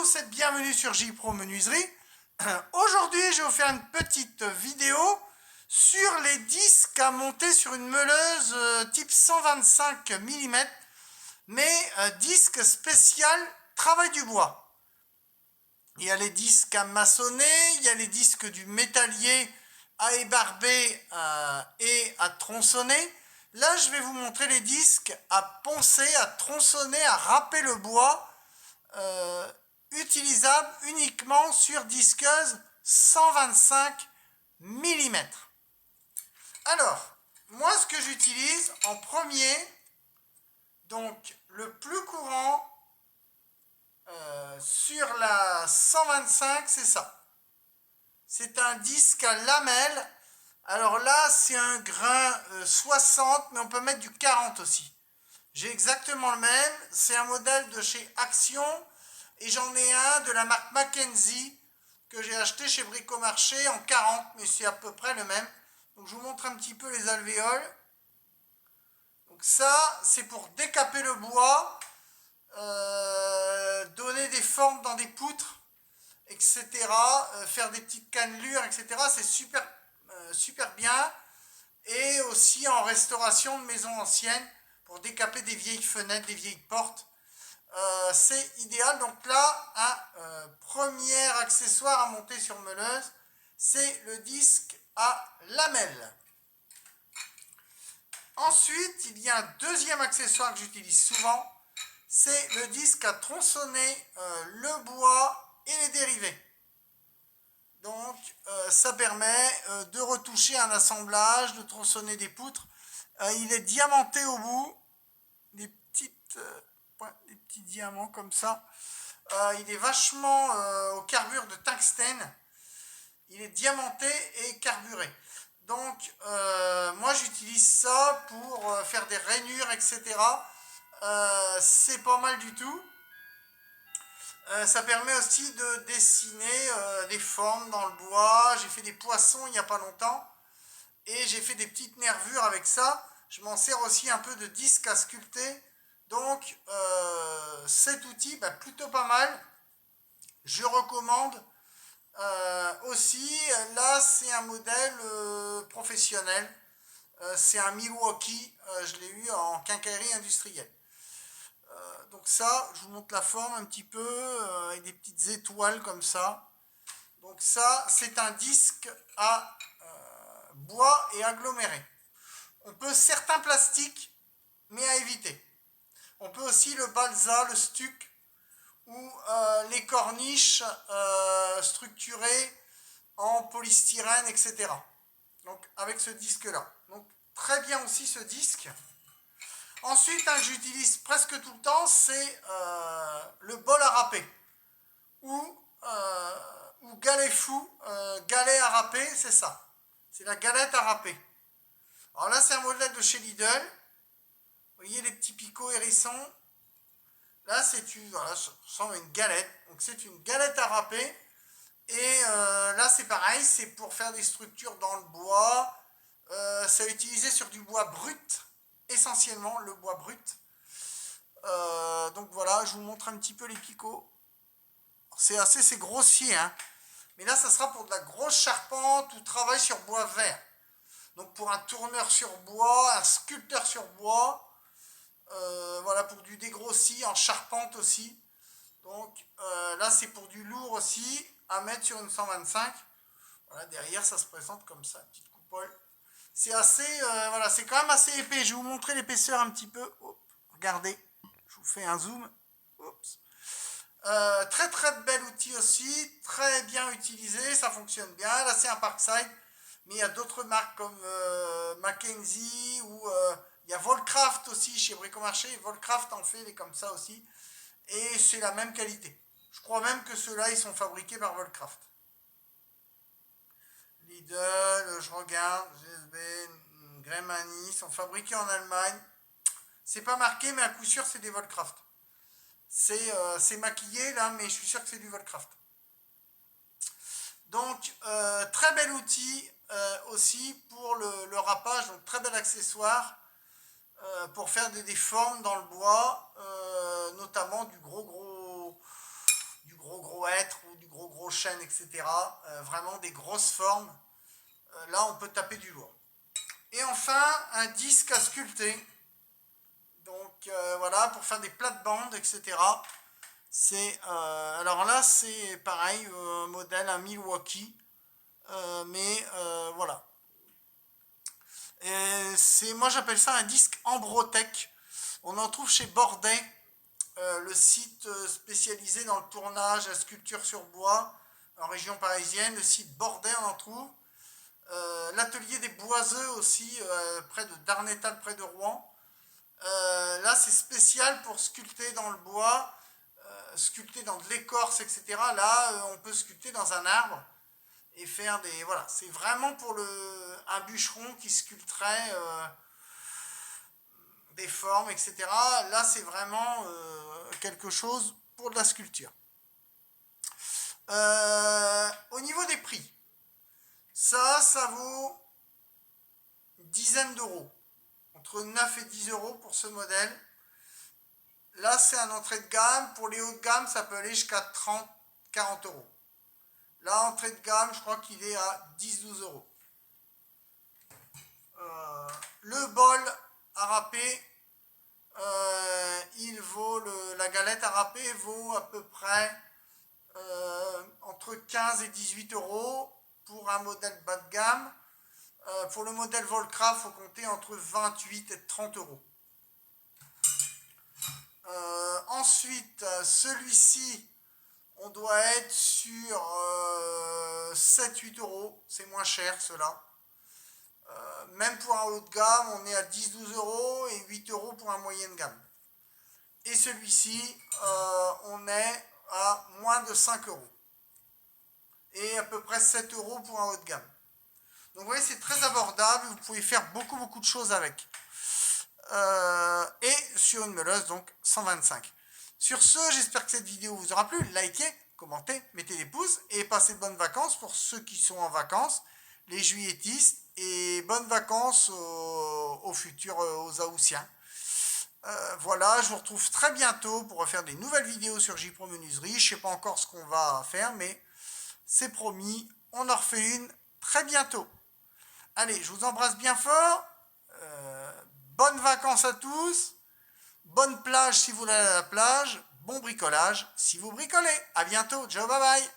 tous et bienvenue sur J-Pro Menuiserie. Aujourd'hui, je vais vous faire une petite vidéo sur les disques à monter sur une meuleuse type 125 mm, mais disque spécial travail du bois. Il y a les disques à maçonner, il y a les disques du métallier à ébarber et à tronçonner. Là, je vais vous montrer les disques à poncer, à tronçonner, à râper le bois, utilisable uniquement sur disqueuse 125 mm. Alors, moi ce que j'utilise en premier, donc le plus courant sur la 125, c'est ça. C'est un disque à lamelles. Alors là, c'est un grain 60, mais on peut mettre du 40 aussi. J'ai exactement le même. C'est un modèle de chez Action. Et j'en ai un de la marque Mackenzie que j'ai acheté chez Bricomarché en 40, mais c'est à peu près le même. Donc je vous montre un petit peu les alvéoles. Donc ça, c'est pour décaper le bois, donner des formes dans des poutres, etc. Faire des petites cannelures, etc. C'est super, super bien. Et aussi en restauration de maisons anciennes, pour décaper des vieilles fenêtres, des vieilles portes. C'est idéal. Donc là, un premier accessoire à monter sur meuleuse, c'est le disque à lamelles. Ensuite, il y a un deuxième accessoire que j'utilise souvent, c'est le disque à tronçonner le bois et les dérivés. Donc ça permet de retoucher un assemblage, de tronçonner des poutres. Il est diamanté au bout, des petits diamants comme ça. Il est vachement au carbure de tungstène. Il est diamanté et carburé. Donc moi j'utilise ça pour faire des rainures, etc. C'est pas mal du tout. Ça permet aussi de dessiner des formes dans le bois. J'ai fait des poissons il n'y a pas longtemps. Et j'ai fait des petites nervures avec ça. Je m'en sers aussi un peu de disque à sculpter. Donc cet outil, plutôt pas mal. Je recommande aussi. Là, c'est un modèle professionnel. C'est un Milwaukee. Je l'ai eu en quincaillerie industrielle. Donc ça, je vous montre la forme un petit peu, avec des petites étoiles comme ça. Donc ça, c'est un disque à bois et aggloméré. On peut certains plastiques, mais à éviter. On peut aussi le balsa, le stuc, ou les corniches structurées en polystyrène, etc. Donc avec ce disque-là. Donc très bien aussi ce disque. Ensuite, que j'utilise presque tout le temps, c'est le bol à râper. Ou galet fou, galet à râper, c'est ça. C'est la galette à râper. Alors là, c'est un modèle de chez Lidl. Vous voyez les petits picots hérissons. Là, c'est une, voilà, ça ressemble à une galette. Donc c'est une galette à râper. Et là, c'est pareil, c'est pour faire des structures dans le bois. C'est utilisé sur du bois brut, essentiellement le bois brut. Donc voilà, je vous montre un petit peu les picots. C'est grossier, hein. Mais là, ça sera pour de la grosse charpente ou travail sur bois vert. Donc pour un tourneur sur bois, un sculpteur sur bois. Voilà, pour du dégrossi en charpente aussi. Donc là, c'est pour du lourd aussi, à mettre sur une 125. Voilà, derrière, ça se présente comme ça, une petite coupole. C'est assez, voilà, c'est quand même assez épais. Je vais vous montrer l'épaisseur un petit peu. Hop, regardez, je vous fais un zoom. Oups. Très très bel outil aussi, très bien utilisé, ça fonctionne bien. Là, c'est un Parkside, mais il y a d'autres marques comme Mackenzie ou il y a Volcraft aussi chez Bricomarché. Volcraft en fait, il est comme ça aussi. Et c'est la même qualité. Je crois même que ceux-là, ils sont fabriqués par Volcraft. Lidl, je regarde, GSB, Greymani, sont fabriqués en Allemagne. C'est pas marqué, mais à coup sûr, c'est des Volcraft. C'est maquillé là, mais je suis sûr que c'est du Volcraft. Donc, très bel outil aussi pour le râpage. Donc, très bel accessoire pour faire des formes dans le bois, notamment du gros gros hêtre ou du gros chêne, etc. Vraiment des grosses formes. Là, on peut taper du lourd. Et enfin, un disque à sculpter. Donc voilà, pour faire des plates-bandes, etc. Alors là, c'est pareil, un modèle, un Milwaukee. Voilà. Moi, j'appelle ça un disque Ambrotech. On en trouve chez Bordet, le site spécialisé dans le tournage, la sculpture sur bois, en région parisienne. Le site Bordet, on en trouve. L'atelier des Boiseux aussi, près de Darnétal, près de Rouen. Là, c'est spécial pour sculpter dans le bois, sculpter dans de l'écorce, etc. Là, on peut sculpter dans un arbre et faire des... Voilà, c'est vraiment pour un bûcheron qui sculpterait des formes, etc. Là, c'est vraiment quelque chose pour de la sculpture. Au niveau des prix, ça vaut une dizaine d'euros. Entre 9 et 10 euros pour ce modèle. Là, c'est un entrée de gamme. Pour les hauts de gamme, ça peut aller jusqu'à 30-40 euros. Là, entrée de gamme, je crois qu'il est à 10-12 euros. Le bol à râper, la galette à râper vaut à peu près entre 15 et 18 euros pour un modèle bas de gamme. Pour le modèle Volcraft, il faut compter entre 28 et 30 euros. Ensuite, celui-ci, on doit être sur 7-8 euros. C'est moins cher, cela. Même pour un haut de gamme, on est à 10-12 euros et 8 euros pour un moyen de gamme. Et celui-ci, on est à moins de 5 euros. Et à peu près 7 euros pour un haut de gamme. Donc vous voyez, c'est très abordable, vous pouvez faire beaucoup de choses avec. Et sur une meuleuse, donc 125. Sur ce, j'espère que cette vidéo vous aura plu. Likez, commentez, mettez des pouces et passez de bonnes vacances pour ceux qui sont en vacances, les juilletistes, et bonnes vacances aux futurs, aux Haussiens. Voilà, je vous retrouve très bientôt pour refaire des nouvelles vidéos sur J Pro Menuiserie. Je ne sais pas encore ce qu'on va faire, mais c'est promis, on en refait une très bientôt. Allez, je vous embrasse bien fort. Bonnes vacances à tous. Bonne plage si vous allez à la plage. Bon bricolage si vous bricolez. À bientôt. Ciao, bye bye.